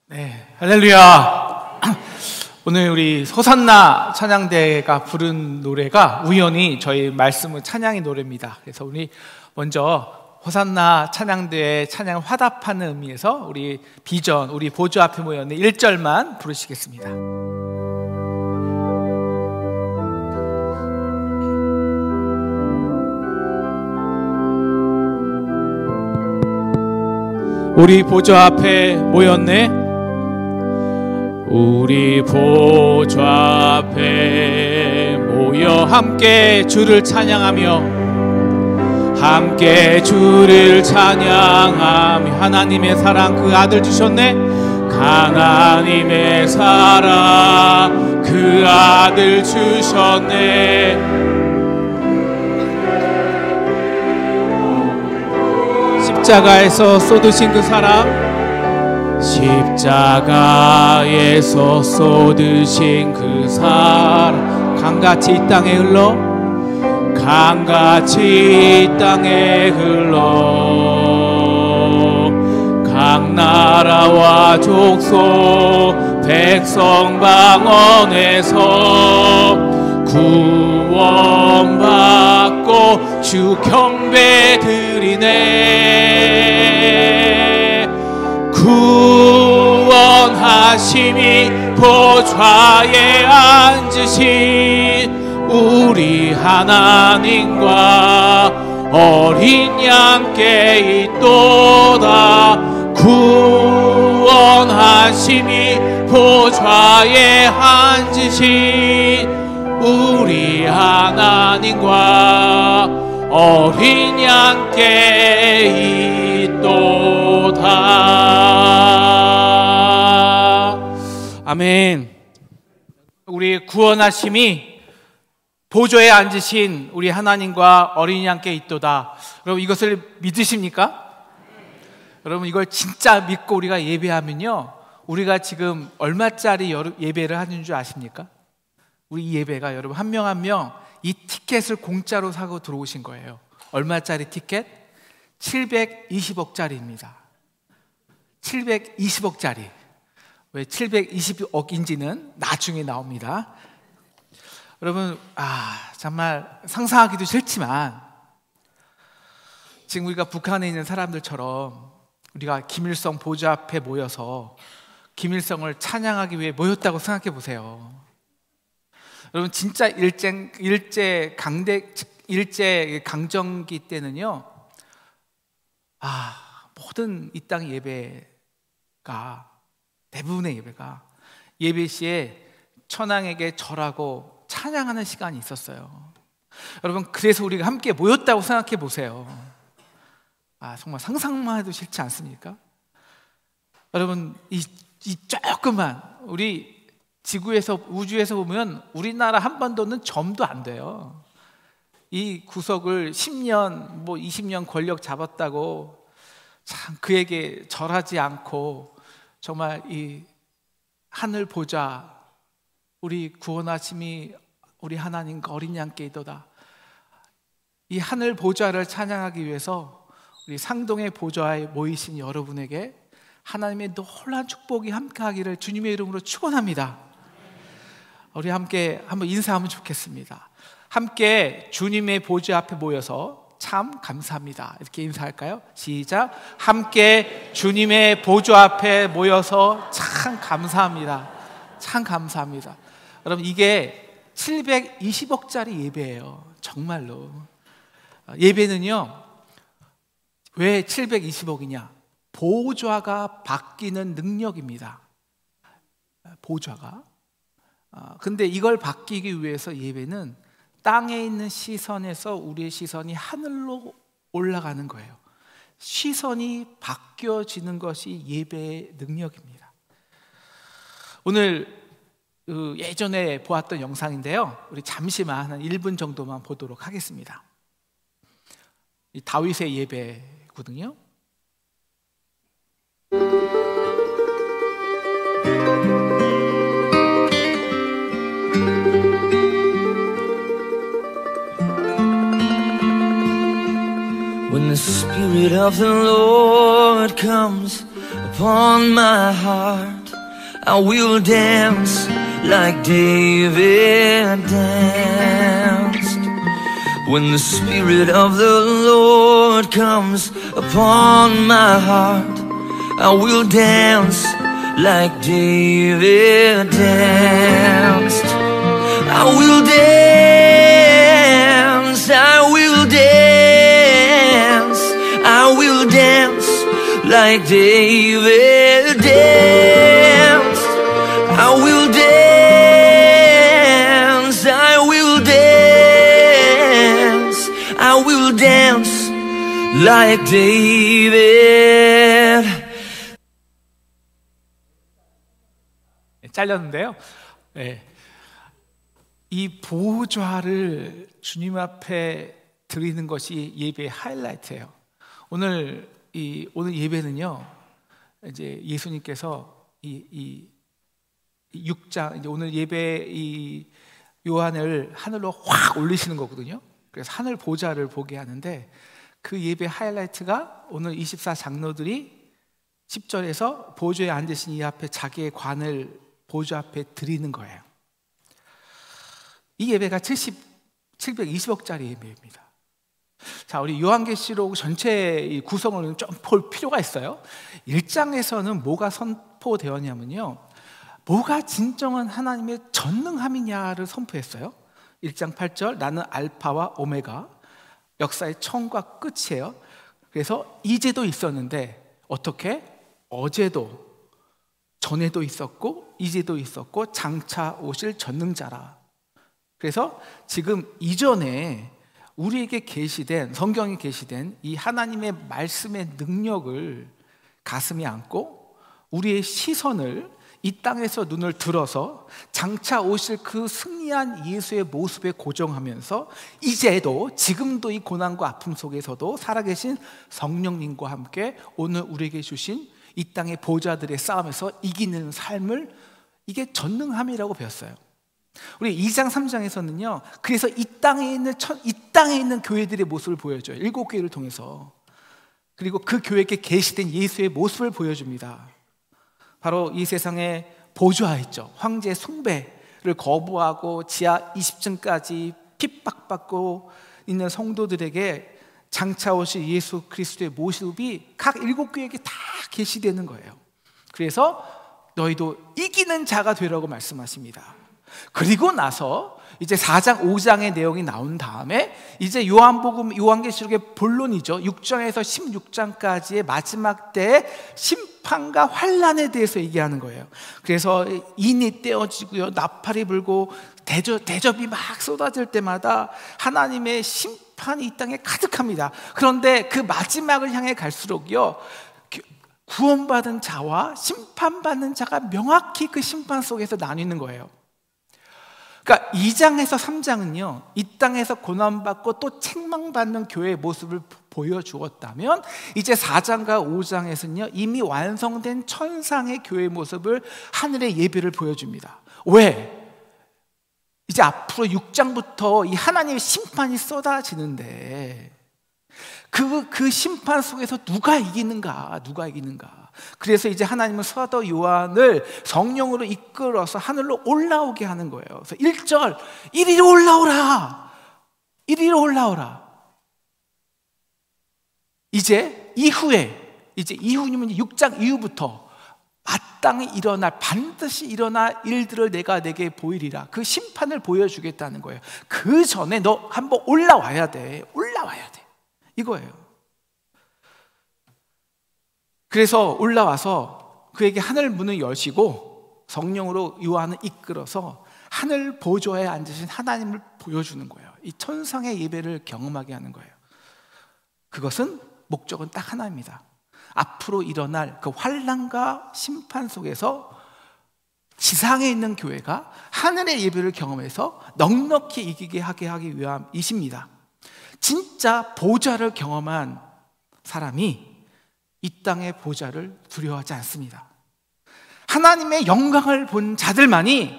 네, 할렐루야. 오늘 우리 호산나 찬양대가 부른 노래가 우연히 저희 말씀은 찬양의 노래입니다. 그래서 우리 먼저 호산나 찬양대의 찬양 화답하는 의미에서 우리 비전, 우리 보좌 앞에 모였는 1절만 부르시겠습니다. 우리 보좌 앞에 모였네. 우리 보좌 앞에 모여 함께 주를 찬양하며 함께 주를 찬양하며 하나님의 사랑 그 아들 주셨네. 하나님의 사랑 그 아들 주셨네. 십자가에서 쏟으신 그 사랑, 십자가에서 쏟으신 그 사랑 강같이 이 땅에 흘러, 강같이 이 땅에 흘러 각 나라와 족속 백성 방언에서 구원받고 주 경배 드리네. 구원하심이 보좌에 앉으신 우리 하나님과 어린 양께 있도다. 구원하심이 보좌에 앉으신 우리 하나님과 어린 양께 있도다. 아멘. 우리 구원하심이 보좌에 앉으신 우리 하나님과 어린 양께 있도다. 여러분 이것을 믿으십니까? 여러분 이걸 진짜 믿고 우리가 예배하면요, 우리가 지금 얼마짜리 예배를 하는 줄 아십니까? 우리 이 예배가 여러분 한 명 한 명 이 티켓을 공짜로 사고 들어오신 거예요. 얼마짜리 티켓? 720억짜리입니다. 720억짜리. 왜 720억인지는 나중에 나옵니다. 여러분, 정말 상상하기도 싫지만 지금 우리가 북한에 있는 사람들처럼 우리가 김일성 보좌 앞에 모여서 김일성을 찬양하기 위해 모였다고 생각해 보세요. 여러분 진짜 일제 강점기 때는요, 모든 이 땅 예배가, 대부분의 예배가 예배 시에 천황에게 절하고 찬양하는 시간이 있었어요. 여러분 그래서 우리가 함께 모였다고 생각해 보세요. 정말 상상만 해도 싫지 않습니까? 여러분 이 조그만 우리 지구에서, 우주에서 보면 우리나라 한반도는 점도 안 돼요. 이 구석을 10년 20년 권력 잡았다고 참 그에게 절하지 않고 정말 이 하늘 보좌, 우리 구원하심이 우리 하나님과 어린 양께 있도다. 이 하늘 보좌를 찬양하기 위해서 우리 상동의 보좌에 모이신 여러분에게 하나님의 놀라운 축복이 함께하기를 주님의 이름으로 축원합니다. 우리 함께 한번 인사하면 좋겠습니다. 함께 주님의 보좌 앞에 모여서 참 감사합니다. 이렇게 인사할까요? 시작. 함께 주님의 보좌 앞에 모여서 참 감사합니다. 참 감사합니다. 여러분 이게 720억짜리 예배예요. 정말로. 예배는요, 왜 720억이냐? 보좌가 바뀌는 능력입니다. 보좌가. 근데 이걸 바뀌기 위해서 예배는 땅에 있는 시선에서 우리의 시선이 하늘로 올라가는 거예요. 시선이 바뀌어지는 것이 예배의 능력입니다. 오늘 예전에 보았던 영상인데요, 우리 잠시만 한 1분 정도만 보도록 하겠습니다. 이 다윗의 예배거든요. When the Spirit of the Lord comes upon my heart. I will dance like David danced. When the Spirit of the Lord comes upon my heart, I will dance like David danced. I will dance, I will dance, I will dance like David danced. I will dance, I will dance, I will dance like David. 잘렸는데요. 네. 이 보좌를 주님 앞에 드리는 것이 예배의 하이라이트예요. 오늘 예배는요, 이제 예수님께서 이 6장, 이제 오늘 예배 이 요한을 하늘로 확 올리시는 거거든요. 그래서 하늘 보좌를 보게 하는데, 그 예배 하이라이트가 오늘 24 장로들이 10절에서 보좌에 앉으신 이 앞에 자기의 관을 보좌 앞에 드리는 거예요. 이 예배가 720억짜리 예배입니다. 자, 우리 요한계시록 전체 구성을 좀 볼 필요가 있어요. 1장에서는 뭐가 선포되었냐면요, 뭐가 진정한 하나님의 전능함이냐를 선포했어요. 1장 8절, 나는 알파와 오메가, 역사의 처음과 끝이에요. 그래서 이제도 있었는데, 어떻게? 어제도, 전에도 있었고 이제도 있었고 장차 오실 전능자라. 그래서 지금 이전에 우리에게 계시된, 성경에 계시된 이 하나님의 말씀의 능력을 가슴에 안고 우리의 시선을 이 땅에서 눈을 들어서 장차 오실 그 승리한 예수의 모습에 고정하면서 이제도, 지금도 이 고난과 아픔 속에서도 살아계신 성령님과 함께 오늘 우리에게 주신 이 땅의 보좌들의 싸움에서 이기는 삶을, 이게 전능함이라고 배웠어요. 우리 2장 3장에서는요, 그래서 이 땅에 있는 교회들의 모습을 보여줘요. 7교회를 통해서. 그리고 그 교회에게 계시된 예수의 모습을 보여줍니다. 바로 이 세상에 보좌 있죠. 황제 숭배를 거부하고 지하 20층까지 핍박받고 있는 성도들에게 장차 오실 예수 그리스도의 모습이 각 7교회에게 다 계시되는 거예요. 그래서 너희도 이기는 자가 되라고 말씀하십니다. 그리고 나서 이제 4장 5장의 내용이 나온 다음에 이제 요한계시록의 본론이죠. 6장에서 16장까지의 마지막 때의 심판과 환란에 대해서 얘기하는 거예요. 그래서 인이 떼어지고요, 나팔이 불고 대접이 막 쏟아질 때마다 하나님의 심판이 이 땅에 가득합니다. 그런데 그 마지막을 향해 갈수록요, 구원받은 자와 심판받는 자가 명확히 그 심판 속에서 나뉘는 거예요. 그러니까 2장에서 3장은요, 이 땅에서 고난받고 또 책망받는 교회의 모습을 보여주었다면, 이제 4장과 5장에서는요, 이미 완성된 천상의 교회의 모습을, 하늘의 예배를 보여줍니다. 왜? 이제 앞으로 6장부터 이 하나님의 심판이 쏟아지는데 그 심판 속에서 누가 이기는가? 그래서 이제 하나님은 사도 요한을 성령으로 이끌어서 하늘로 올라오게 하는 거예요. 그래서 1절, 이리로 올라오라. 이제 이후면 6장 이후부터 마땅히 반드시 일어날 일들을 내가 내게 보이리라. 그 심판을 보여주겠다는 거예요. 그 전에 너 한번 올라와야 돼. 이거예요. 그래서 올라와서 그에게 하늘 문을 여시고 성령으로 요한을 이끌어서 하늘 보좌에 앉으신 하나님을 보여주는 거예요. 이 천상의 예배를 경험하게 하는 거예요. 그것은 목적은 딱 하나입니다. 앞으로 일어날 그 환난과 심판 속에서 지상에 있는 교회가 하늘의 예배를 경험해서 넉넉히 이기게 하기 위함이십니다. 진짜 보좌를 경험한 사람이 이 땅의 보좌를 두려워하지 않습니다. 하나님의 영광을 본 자들만이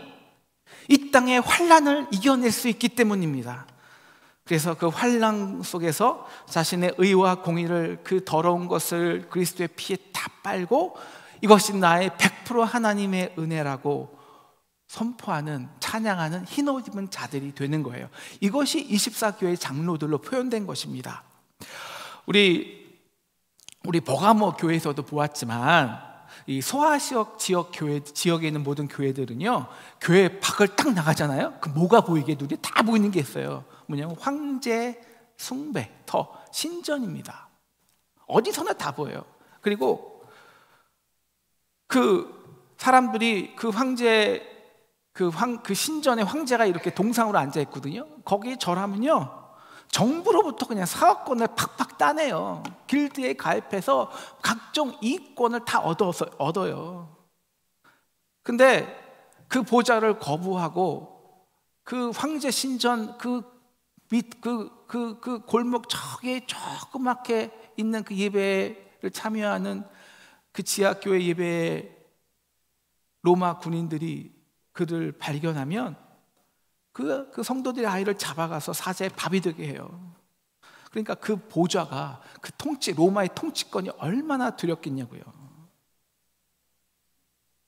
이 땅의 환난을 이겨낼 수 있기 때문입니다. 그래서 그 환난 속에서 자신의 의와 공의를, 그 더러운 것을 그리스도의 피에 다 빨고 이것이 나의 100% 하나님의 은혜라고 선포하는, 찬양하는 흰 옷 입은 자들이 되는 거예요. 이것이 24교회 장로들로 표현된 것입니다. 우리 버가모 교회에서도 보았지만 이 소아시역 지역에 있는 모든 교회들은요, 교회 밖을 딱 나가잖아요. 그 뭐가 보이게? 눈에 다 보이는 게 있어요. 뭐냐면 황제 숭배터 신전입니다. 어디서나 다 보여요. 그리고 그 사람들이 그 황제 그 신전에 황제가 이렇게 동상으로 앉아 있거든요. 거기에 절하면요, 정부로부터 그냥 사업권을 팍팍 따내요. 길드에 가입해서 각종 이익권을 다 얻어요. 근데 그 보좌를 거부하고 그 황제 신전 그 골목 저기에 조그맣게 있는 그 예배를 참여하는 그 지하교회 예배에 로마 군인들이 그를 발견하면 그 성도들의 아이를 잡아가서 사자의 밥이 되게 해요. 그러니까 그 보좌가, 그 로마의 통치권이 얼마나 두렵겠냐고요.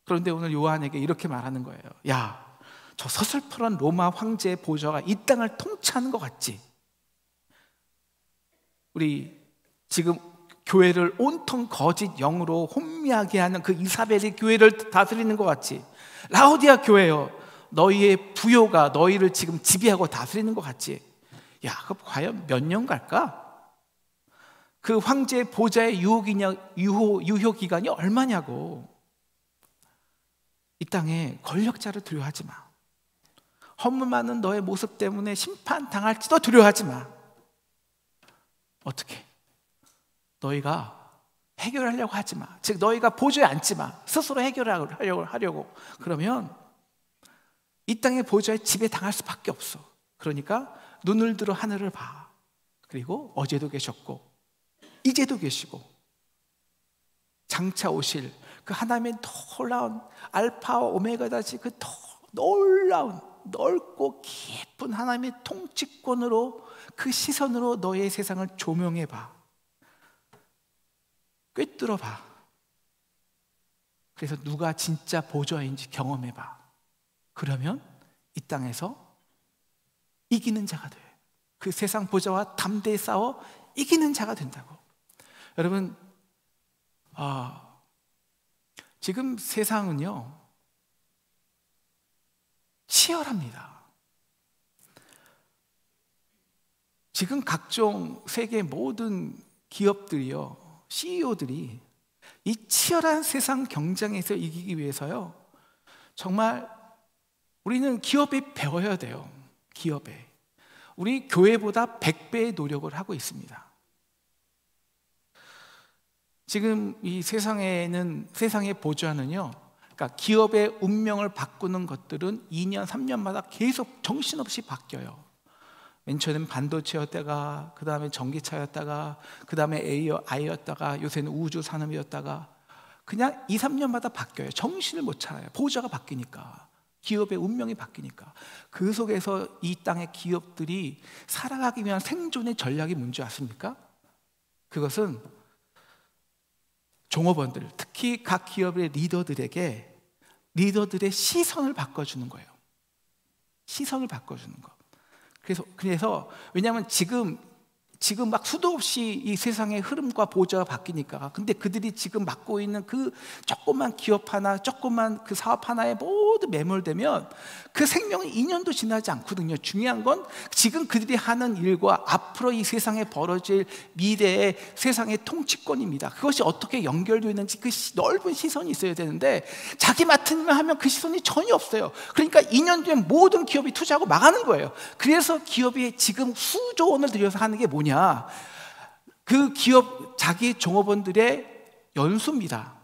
그런데 오늘 요한에게 이렇게 말하는 거예요. 야, 저 서슬퍼런 로마 황제의 보좌가 이 땅을 통치하는 것 같지? 우리 지금 교회를 온통 거짓 영으로 혼미하게 하는 그 이사벨의 교회를 다스리는 것 같지? 라오디아 교회요, 너희의 부요가 너희를 지금 지배하고 다스리는 것 같지? 야, 그 과연 몇 년 갈까? 그 황제의 보좌의 유효 기간이 얼마냐고. 이 땅에 권력자를 두려워하지 마. 허물 많은 너의 모습 때문에 심판 당할지도 두려워하지 마. 어떻게? 너희가 해결하려고 하지 마. 즉 너희가 보좌에 앉지 마. 스스로 해결하려고 그러면 이 땅의 보좌에 지배당할 수밖에 없어. 그러니까 눈을 들어 하늘을 봐. 그리고 어제도 계셨고 이제도 계시고 장차 오실 그 하나님의 놀라운 알파와 오메가다시 그 놀라운 넓고 깊은 하나님의 통치권으로, 그 시선으로 너의 세상을 조명해 봐. 꿰뚫어 봐. 그래서 누가 진짜 보좌인지 경험해 봐. 그러면 이 땅에서 이기는 자가 돼. 그 세상 보좌와 담대히 싸워 이기는 자가 된다고. 여러분, 지금 세상은요 치열합니다. 지금 각종 세계 모든 기업들이요, CEO들이 이 치열한 세상 경쟁에서 이기기 위해서요, 정말 우리는 기업에 배워야 돼요. 기업에. 우리 교회보다 100배의 노력을 하고 있습니다. 지금 이 세상의 보좌는요, 그러니까 기업의 운명을 바꾸는 것들은 2년, 3년마다 계속 정신없이 바뀌어요. 맨 처음엔 반도체였다가, 그 다음에 전기차였다가, 그 다음에 AI였다가, 요새는 우주 산업이었다가, 그냥 2, 3년마다 바뀌어요. 정신을 못 차려요. 보좌가 바뀌니까. 기업의 운명이 바뀌니까. 그 속에서 이 땅의 기업들이 살아가기 위한 생존의 전략이 뭔지 아십니까? 그것은 종업원들, 특히 각 기업의 리더들의 시선을 바꿔주는 거예요. 시선을 바꿔주는 거. 그래서 왜냐하면 지금 막 수도 없이 이 세상의 흐름과 보좌가 바뀌니까. 근데 그들이 지금 맡고 있는 그 조그만 기업 하나, 조그만 그 사업 하나에 모두 매몰되면 그 생명이 2년도 지나지 않거든요. 중요한 건 지금 그들이 하는 일과 앞으로 이 세상에 벌어질 미래의 세상의 통치권입니다. 그것이 어떻게 연결되어 있는지 그 넓은 시선이 있어야 되는데, 자기 맡은 일만 하면 그 시선이 전혀 없어요. 그러니까 2년 뒤에 모든 기업이 투자하고 망하는 거예요. 그래서 기업이 지금 수조 원을 들여서 하는 게 뭐냐? 그 기업 자기 종업원들의 연수입니다.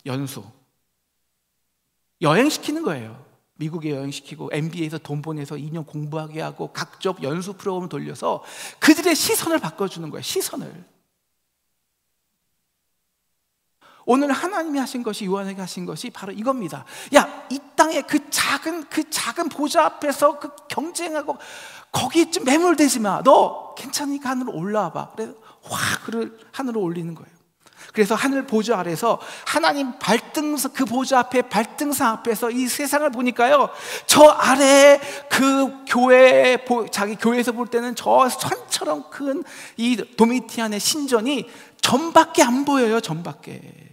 연수. 여행시키는 거예요. 미국에 여행시키고 MBA에서 돈 보내서 2년 공부하게 하고 각종 연수 프로그램을 돌려서 그들의 시선을 바꿔주는 거예요. 시선을. 오늘 하나님이 하신 것이, 요한에게 하신 것이 바로 이겁니다. 야, 이 땅에 그 작은 보좌 앞에서 그 경쟁하고 거기 좀 매몰되지 마. 너 괜찮으니까 하늘로 올라와 봐. 그래서 확 그를 하늘로 올리는 거예요. 그래서 하늘 보좌 아래서 하나님 발등상, 그 보좌 앞에 발등상 앞에서 이 세상을 보니까요, 저 아래 그 교회, 자기 교회에서 볼 때는 저 산처럼 큰 이 도미티안의 신전이 전밖에 안 보여요. 전밖에.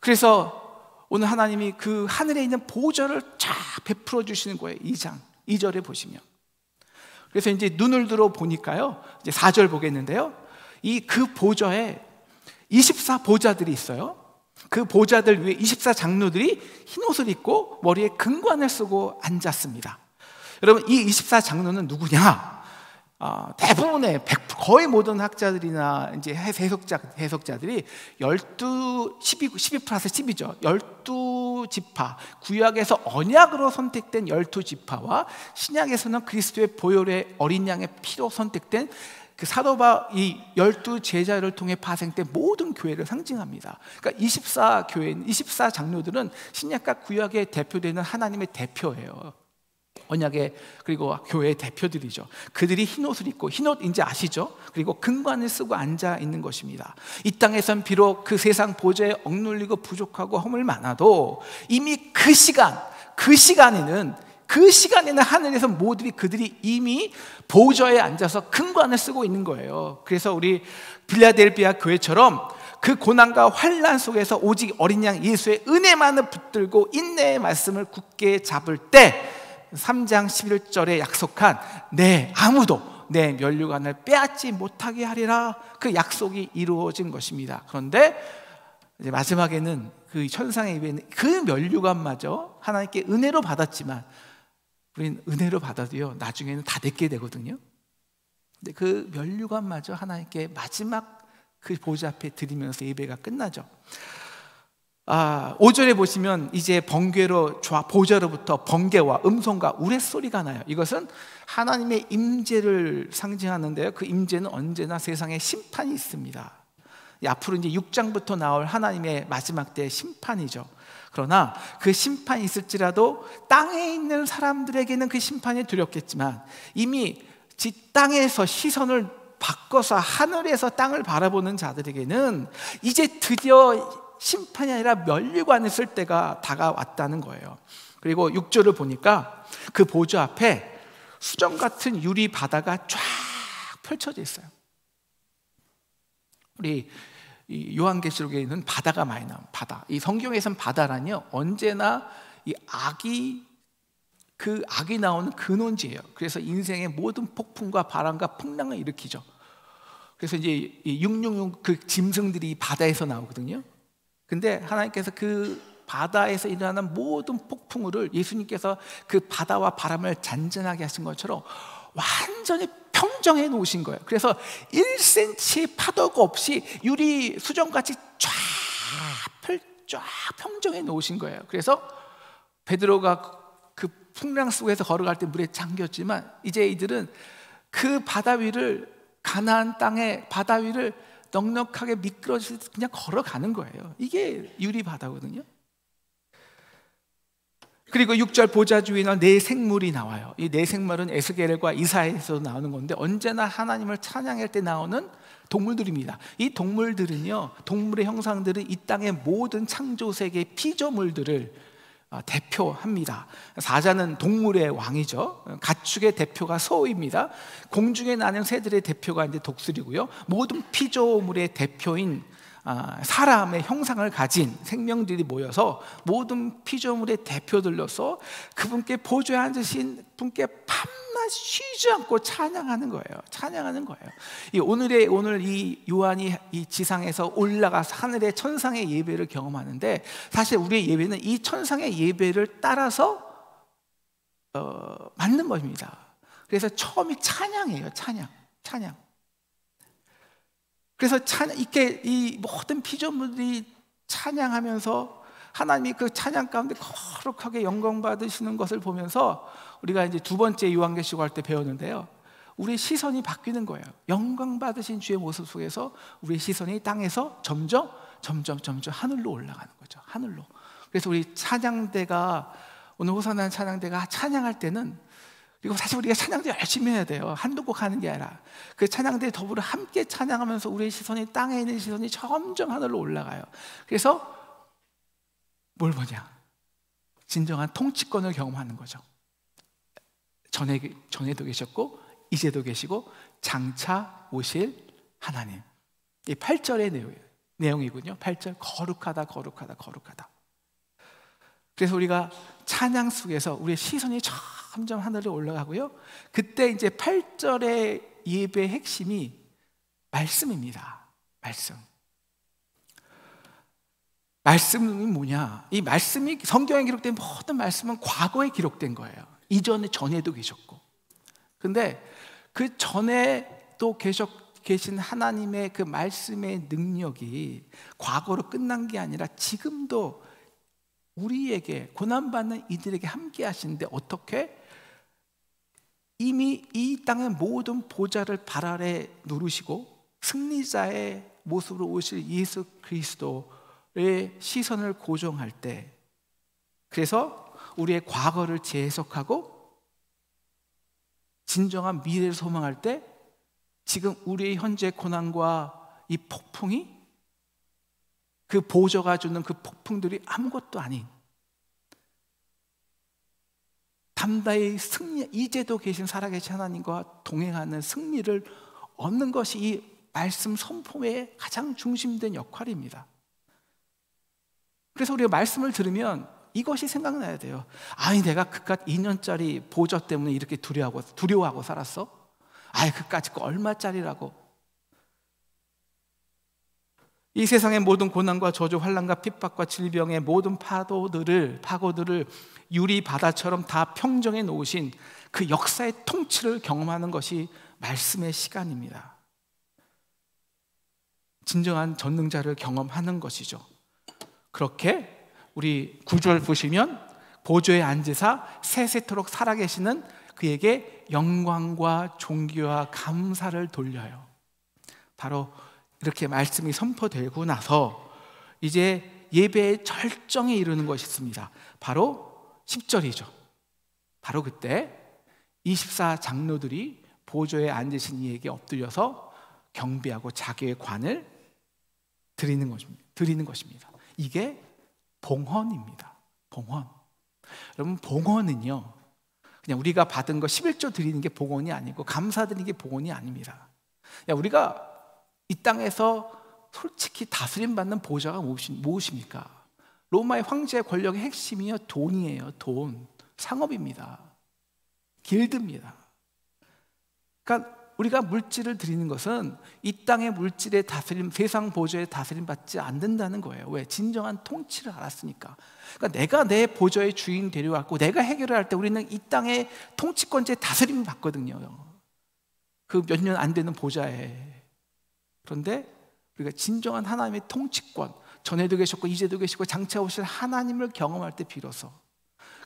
그래서 오늘 하나님이 그 하늘에 있는 보좌를 쫙 베풀어 주시는 거예요. 2절에 보시면. 그래서 이제 눈을 들어 보니까요, 이제 4절 보겠는데요, 그 보좌에 24 보좌들이 있어요. 그 보좌들 위에 24 장로들이 흰옷을 입고 머리에 금관을 쓰고 앉았습니다. 여러분, 이 24 장로는 누구냐? 대부분의 거의 모든 학자들이나 이제 해석자들이 12 플러스 10이죠. 12지파, 구약에서 언약으로 선택된 12지파와 신약에서는 그리스도의 보혈의 어린 양의 피로 선택된 그 사도바 이 12제자를 통해 파생된 모든 교회를 상징합니다. 그러니까 24 장로들은 신약과 구약에 대표되는 하나님의 대표예요. 언약의, 그리고 교회의 대표들이죠. 그들이 흰옷을 입고, 흰옷 이제 아시죠? 그리고 금관을 쓰고 앉아 있는 것입니다. 이 땅에선 비록 그 세상 보좌에 억눌리고 부족하고 허물 많아도 이미 그 시간에는 하늘에서 모두들이 그들이 이미 보좌에 앉아서 금관을 쓰고 있는 거예요. 그래서 우리 빌라델비아 교회처럼 그 고난과 환난 속에서 오직 어린 양 예수의 은혜만을 붙들고 인내의 말씀을 굳게 잡을 때 3장 11절에 약속한 아무도 내 면류관을 빼앗지 못하게 하리라, 그 약속이 이루어진 것입니다. 그런데 이제 마지막에는 그 천상의 예배는 그 면류관마저 하나님께 은혜로 받았지만, 우리는 은혜로 받아도요 나중에는 다 내게 되거든요. 근데 그 면류관마저 하나님께 마지막 그 보좌 앞에 드리면서 예배가 끝나죠. 5절에 보시면 이제 번개로 보좌로부터 번개와 음성과 우레소리가 나요. 이것은 하나님의 임재를 상징하는데요, 그 임재는 언제나 세상에 심판이 있습니다. 앞으로 이제 6장부터 나올 하나님의 마지막 때의 심판이죠. 그러나 그 심판이 있을지라도 땅에 있는 사람들에게는 그 심판이 두렵겠지만, 이미 땅에서 시선을 바꿔서 하늘에서 땅을 바라보는 자들에게는 이제 드디어 심판이 아니라 면류관을 쓸 때가 다가왔다는 거예요. 그리고 6절을 보니까 그 보좌 앞에 수정 같은 유리 바다가 쫙 펼쳐져 있어요. 우리 요한계시록에는 바다가 많이 나옵니다. 바다. 이 성경에서는 바다란요, 언제나 이 악이 나오는 근원지예요. 그래서 인생의 모든 폭풍과 바람과 풍랑을 일으키죠. 그래서 이제 666 그 짐승들이 바다에서 나오거든요. 근데 하나님께서 그 바다에서 일어나는 모든 폭풍우를 예수님께서 그 바다와 바람을 잔잔하게 하신 것처럼 완전히 평정해 놓으신 거예요. 그래서 1cm 파도가 없이 유리 수정같이 쫙 평정해 놓으신 거예요. 그래서 베드로가 그 풍랑 속에서 걸어갈 때 물에 잠겼지만, 이제 이들은 그 바다 위를, 가나안 땅의 바다 위를 넉넉하게 미끄러지듯 그냥 걸어가는 거예요. 이게 유리 바다거든요. 그리고 6절 보좌 주위에는 네 생물이 나와요. 이 네 생물은 에스겔과 이사야에서 나오는 건데, 언제나 하나님을 찬양할 때 나오는 동물들입니다. 이 동물들은요, 동물의 형상들은 이 땅의 모든 창조 세계의 피조물들을 대표합니다. 사자는 동물의 왕이죠. 가축의 대표가 소입니다. 공중에 나는 새들의 대표가 이제 독수리고요. 모든 피조물의 대표인 사람의 형상을 가진 생명들이 모여서 모든 피조물의 대표들로서 그분께 보좌에 앉으신 분께 밤낮 쉬지 않고 찬양하는 거예요. 찬양하는 거예요. 오늘 이 요한이 이 지상에서 올라가서 하늘의 천상의 예배를 경험하는데, 사실 우리의 예배는 이 천상의 예배를 따라서 맞는 것입니다. 그래서 처음이 찬양이에요. 찬양. 그래서 이렇게 이 모든 피조물들이 찬양하면서 하나님이 그 찬양 가운데 거룩하게 영광 받으시는 것을 보면서, 우리가 이제 두 번째 요한계시록 할 때 배웠는데요, 우리의 시선이 바뀌는 거예요. 영광 받으신 주의 모습 속에서 우리의 시선이 땅에서 점점 하늘로 올라가는 거죠. 하늘로. 그래서 우리 찬양대가, 오늘 호산하는 찬양대가 찬양할 때는 그리고 사실 우리가 찬양도 열심히 해야 돼요. 한두 곡 하는 게 아니라 그 찬양대에 더불어 함께 찬양하면서 우리의 시선이 땅에 있는 시선이 점점 하늘로 올라가요. 그래서 뭘 보냐? 진정한 통치권을 경험하는 거죠. 전에도 계셨고 이제도 계시고 장차 오실 하나님. 이 8절의 내용이군요. 8절 거룩하다 거룩하다 거룩하다. 그래서 우리가 찬양 속에서 우리의 시선이 점점 하늘로 올라가고요. 그때 이제 8절의 예배의 핵심이 말씀입니다. 말씀이 뭐냐? 이 말씀이 성경에 기록된 모든 말씀은 과거에 기록된 거예요. 이전에 전에도 계셨고. 근데 그 전에도 계신 하나님의 그 말씀의 능력이 과거로 끝난 게 아니라 지금도 우리에게 고난받는 이들에게 함께 하시는데 어떻게? 이미 이 땅의 모든 보좌를 발 아래 누르시고 승리자의 모습으로 오실 예수 그리스도의 시선을 고정할 때, 그래서 우리의 과거를 재해석하고 진정한 미래를 소망할 때 지금 우리의 현재 고난과 이 폭풍이 그 보좌가 주는 그 폭풍들이 아무것도 아닌 담대히 승리, 이제도 계신 살아계신 하나님과 동행하는 승리를 얻는 것이 이 말씀 선포의 가장 중심된 역할입니다. 그래서 우리가 말씀을 들으면 이것이 생각나야 돼요. 아니 내가 그깟 2년짜리 보좌 때문에 이렇게 두려워하고 살았어? 아이 그까짓 거 얼마짜리라고. 이 세상의 모든 고난과 저주, 환난과 핍박과 질병의 모든 파고들을 유리 바다처럼 다 평정해 놓으신 그 역사의 통치를 경험하는 것이 말씀의 시간입니다. 진정한 전능자를 경험하는 것이죠. 그렇게 우리 9절 보시면 보좌에 앉으사 세세토록 살아계시는 그에게 영광과 존귀와 감사를 돌려요. 바로 이렇게 말씀이 선포되고 나서 이제 예배의 절정에 이르는 것이 있습니다. 바로 10절이죠. 바로 그때 24장로들이 보좌에 앉으신 이에게 엎드려서 경배하고 자기의 관을 드리는 것입니다. 이게 봉헌입니다. 봉헌. 여러분 봉헌은요, 그냥 우리가 받은 거 11조 드리는 게 봉헌이 아니고 감사드리는 게 봉헌이 아닙니다. 우리가 이 땅에서 솔직히 다스림받는 보좌가 무엇입니까? 로마의 황제의 권력의 핵심이요 돈이에요. 돈, 상업입니다. 길드입니다. 그러니까 우리가 물질을 드리는 것은 이 땅의 물질의 다스림, 세상 보좌의 다스림 받지 않는다는 거예요. 왜? 진정한 통치를 알았으니까. 그러니까 내가 내 보좌의 주인 데려왔고 내가 해결을 할 때 우리는 이 땅의 통치권자의 다스림을 받거든요. 그 몇 년 안 되는 보좌에. 그런데 우리가 진정한 하나님의 통치권, 전에도 계셨고 이제도 계시고 장차 오실 하나님을 경험할 때 비로소,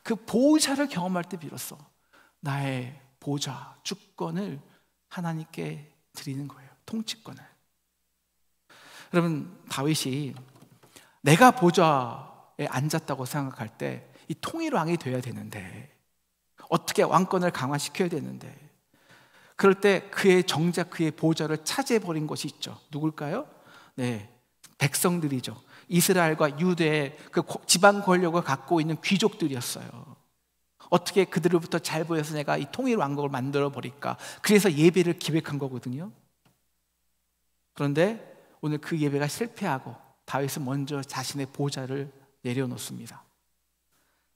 그 보좌를 경험할 때 비로소 나의 보좌, 주권을 하나님께 드리는 거예요. 통치권을. 여러분 다윗이 내가 보좌에 앉았다고 생각할 때 이 통일왕이 돼야 되는데, 어떻게 왕권을 강화시켜야 되는데, 그럴 때 그의 정작 그의 보좌를 차지해버린 것이 있죠. 누굴까요? 네, 백성들이죠. 이스라엘과 유대의 그 지방 권력을 갖고 있는 귀족들이었어요. 어떻게 그들로부터 잘 보여서 내가 이 통일 왕국을 만들어 버릴까? 그래서 예배를 기획한 거거든요. 그런데 오늘 그 예배가 실패하고 다윗은 먼저 자신의 보좌를 내려놓습니다.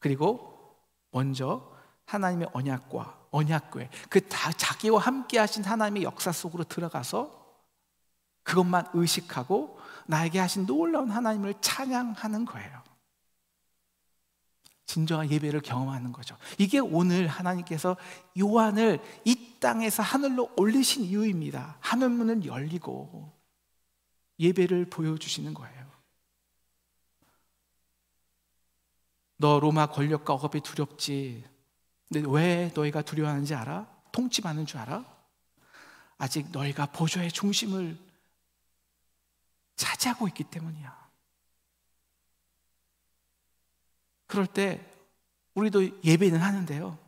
그리고 먼저 하나님의 언약궤, 그 자기와 함께 하신 하나님의 역사 속으로 들어가서 그것만 의식하고 나에게 하신 놀라운 하나님을 찬양하는 거예요. 진정한 예배를 경험하는 거죠. 이게 오늘 하나님께서 요한을 이 땅에서 하늘로 올리신 이유입니다. 하늘문을 열리고 예배를 보여주시는 거예요. 너 로마 권력과 억압이 두렵지. 근데 왜 너희가 두려워하는지 알아? 통치받는 줄 알아? 아직 너희가 보좌의 중심을 차지하고 있기 때문이야. 그럴 때 우리도 예배는 하는데요,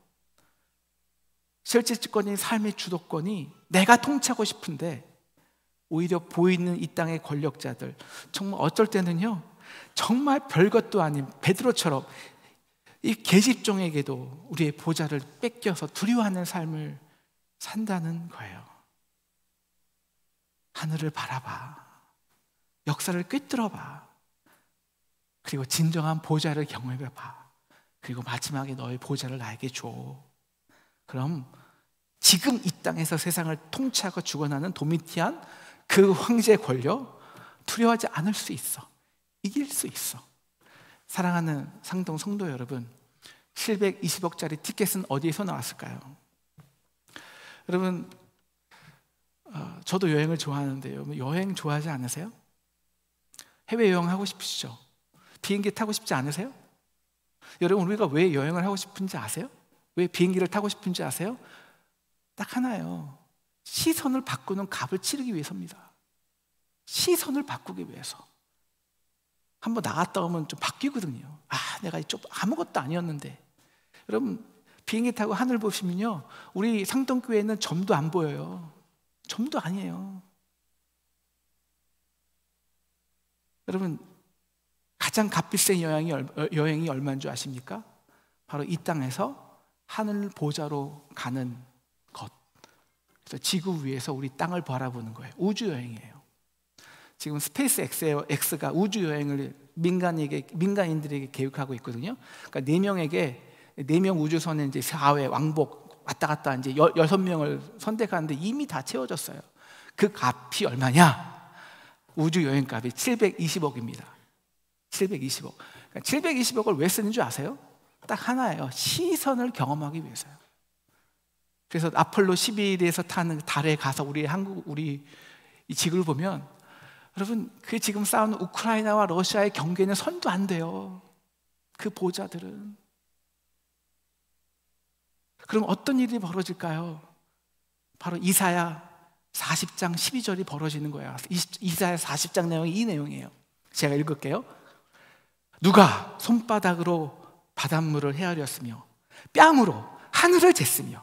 실제 주권이 삶의 주도권이 내가 통치하고 싶은데 오히려 보이는 이 땅의 권력자들, 정말 어쩔 때는요 정말 별것도 아닌 베드로처럼 이 계집종에게도 우리의 보좌를 뺏겨서 두려워하는 삶을 산다는 거예요. 하늘을 바라봐. 역사를 꿰뚫어봐. 그리고 진정한 보좌를 경험해봐. 그리고 마지막에 너의 보좌를 나에게 줘. 그럼 지금 이 땅에서 세상을 통치하고 주관하는 도미티안 그 황제의 권력 두려워하지 않을 수 있어. 이길 수 있어. 사랑하는 상동 성도 여러분, 720억짜리 티켓은 어디에서 나왔을까요? 여러분, 저도 여행을 좋아하는데요, 여행 좋아하지 않으세요? 해외여행 하고 싶으시죠? 비행기 타고 싶지 않으세요? 여러분, 우리가 왜 여행을 하고 싶은지 아세요? 왜 비행기를 타고 싶은지 아세요? 딱 하나예요. 시선을 바꾸는 값을 치르기 위해서입니다. 시선을 바꾸기 위해서. 한번 나갔다 오면 좀 바뀌거든요. 내가 좀 아무것도 아니었는데. 여러분, 비행기 타고 하늘 보시면요, 우리 상동교회는 점도 안 보여요. 점도 아니에요. 여러분, 가장 값비싼 여행이 얼마인 줄 아십니까? 바로 이 땅에서 하늘 보좌로 가는 것. 그래서 지구 위에서 우리 땅을 바라보는 거예요. 우주 여행이에요. 지금 스페이스 X가 우주 여행을 민간인들에게 계획하고 있거든요. 그러니까 4명 우주선에 이제 4회 왕복 왔다 갔다 이제 6명을 선택하는데 이미 다 채워졌어요. 그 값이 얼마냐? 우주 여행 값이 720억입니다. 720억. 그러니까 720억을 왜 쓰는 줄 아세요? 딱 하나예요. 시선을 경험하기 위해서요. 그래서 아폴로 11에서 타는 달에 가서 우리 이 지구를 보면, 여러분, 그 지금 싸우는 우크라이나와 러시아의 경계는 선도 안 돼요. 그 보좌들은. 그럼 어떤 일이 벌어질까요? 바로 이사야 40장 12절이 벌어지는 거예요. 이사야 40장 내용이 이 내용이에요. 제가 읽을게요. 누가 손바닥으로 바닷물을 헤아렸으며 뺨으로 하늘을 쟀으며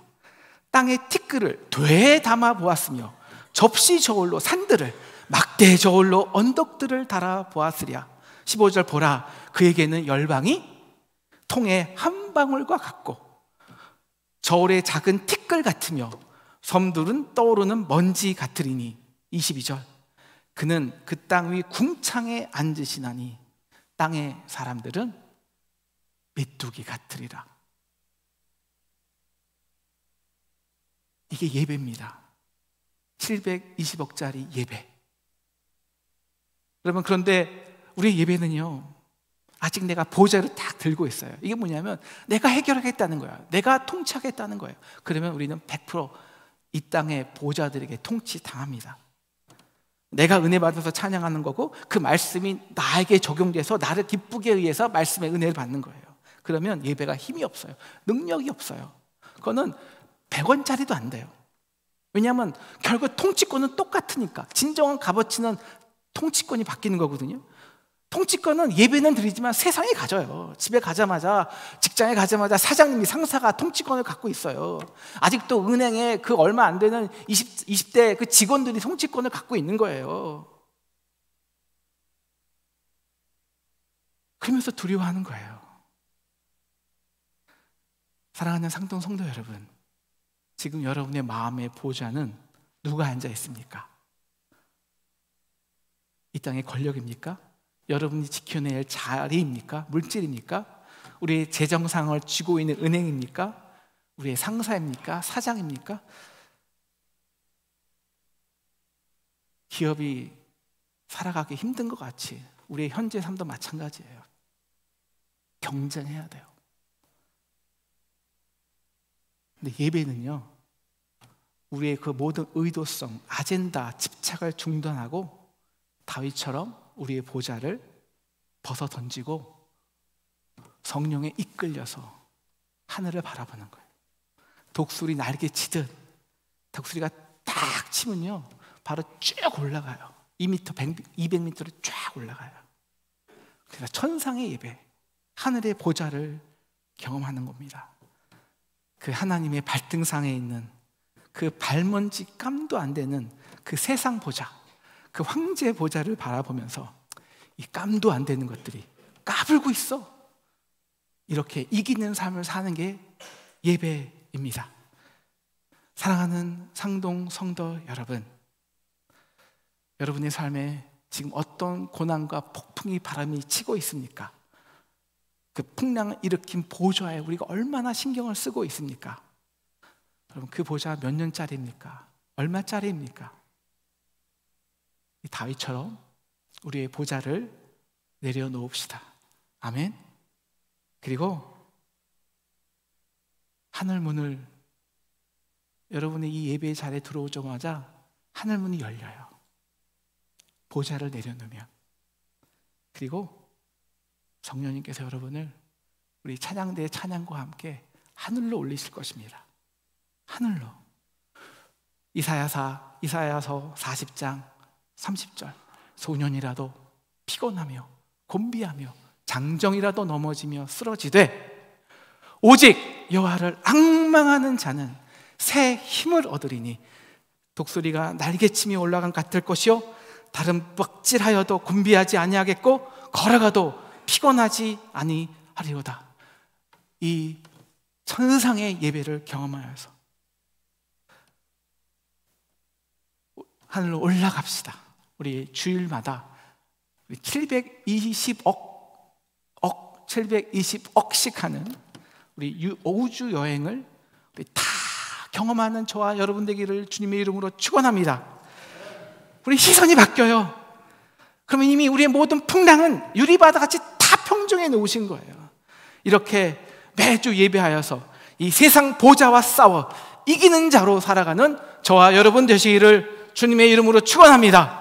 땅의 티끌을 되에 담아 보았으며 접시 저울로 산들을 막대 저울로 언덕들을 달아 보았으랴. 15절 보라, 그에게는 열방이 통에 한 방울과 같고 저울의 작은 티끌 같으며 섬들은 떠오르는 먼지 같으리니. 22절, 그는 그 땅 위 궁창에 앉으시나니 땅의 사람들은 메뚜기 같으리라. 이게 예배입니다. 720억짜리 예배. 여러분, 그런데 우리의 예배는요, 아직 내가 보좌를 딱 들고 있어요. 이게 뭐냐면 내가 해결하겠다는 거야. 내가 통치하겠다는 거예요. 그러면 우리는 100% 이 땅의 보좌들에게 통치당합니다. 내가 은혜 받아서 찬양하는 거고 그 말씀이 나에게 적용돼서 나를 기쁘게 의해서 말씀의 은혜를 받는 거예요. 그러면 예배가 힘이 없어요. 능력이 없어요. 그거는 100원짜리도 안 돼요. 왜냐하면 결국 통치권은 똑같으니까. 진정한 값어치는 통치권이 바뀌는 거거든요. 통치권은 예배는 드리지만 세상이 가져요. 집에 가자마자, 직장에 가자마자 사장님이, 상사가 통치권을 갖고 있어요. 아직도 은행에 그 얼마 안 되는 20대 그 직원들이 통치권을 갖고 있는 거예요. 그러면서 두려워하는 거예요. 사랑하는 상동 성도 여러분, 지금 여러분의 마음의 보좌는 누가 앉아 있습니까? 이 땅의 권력입니까? 여러분이 지켜낼 자리입니까? 물질입니까? 우리의 재정상을 쥐고 있는 은행입니까? 우리의 상사입니까? 사장입니까? 기업이 살아가기 힘든 것 같이 우리의 현재 삶도 마찬가지예요. 경쟁해야 돼요. 근데 예배는요, 우리의 그 모든 의도성, 아젠다, 집착을 중단하고 다윗처럼 우리의 보좌를 벗어 던지고 성령에 이끌려서 하늘을 바라보는 거예요. 독수리 날개 치듯 독수리가 딱 치면요, 바로 쭉 올라가요. 2m, 200m를 쫙 올라가요. 그래서 천상의 예배, 하늘의 보좌를 경험하는 겁니다. 그 하나님의 발등상에 있는 그 발먼지 깜도 안 되는 그 세상 보좌, 그 황제 보좌를 바라보면서 이 깜도 안 되는 것들이 까불고 있어. 이렇게 이기는 삶을 사는 게 예배입니다. 사랑하는 상동 성도 여러분, 여러분의 삶에 지금 어떤 고난과 폭풍이 바람이 치고 있습니까? 그 풍랑을 일으킨 보좌에 우리가 얼마나 신경을 쓰고 있습니까? 여러분, 그 보좌 몇 년짜리입니까? 얼마짜리입니까? 이 다윗처럼 우리의 보좌를 내려놓읍시다. 아멘. 그리고 하늘문을, 여러분의 이 예배의 자리에 들어오자마자 하늘문이 열려요. 보좌를 내려놓으면. 그리고 성령님께서 여러분을 우리 찬양대의 찬양과 함께 하늘로 올리실 것입니다. 하늘로. 이사야서 40장 30절, 소년이라도 피곤하며 곤비하며 장정이라도 넘어지며 쓰러지되 오직 여호와를 앙망하는 자는 새 힘을 얻으리니 독수리가 날개치며 올라간 같을 것이요 다른 뻑질하여도 곤비하지 아니하겠고 걸어가도 피곤하지 아니하리로다. 이 천상의 예배를 경험하여서 하늘로 올라갑시다. 우리 주일마다 720억씩 하는 우리 우주 여행을 우리 다 경험하는 저와 여러분 되기를 주님의 이름으로 축원합니다. 우리 시선이 바뀌어요. 그러면 이미 우리의 모든 풍랑은 유리바다같이 다 평정해 놓으신 거예요. 이렇게 매주 예배하여서 이 세상 보좌와 싸워 이기는 자로 살아가는 저와 여러분 되시기를 주님의 이름으로 축원합니다.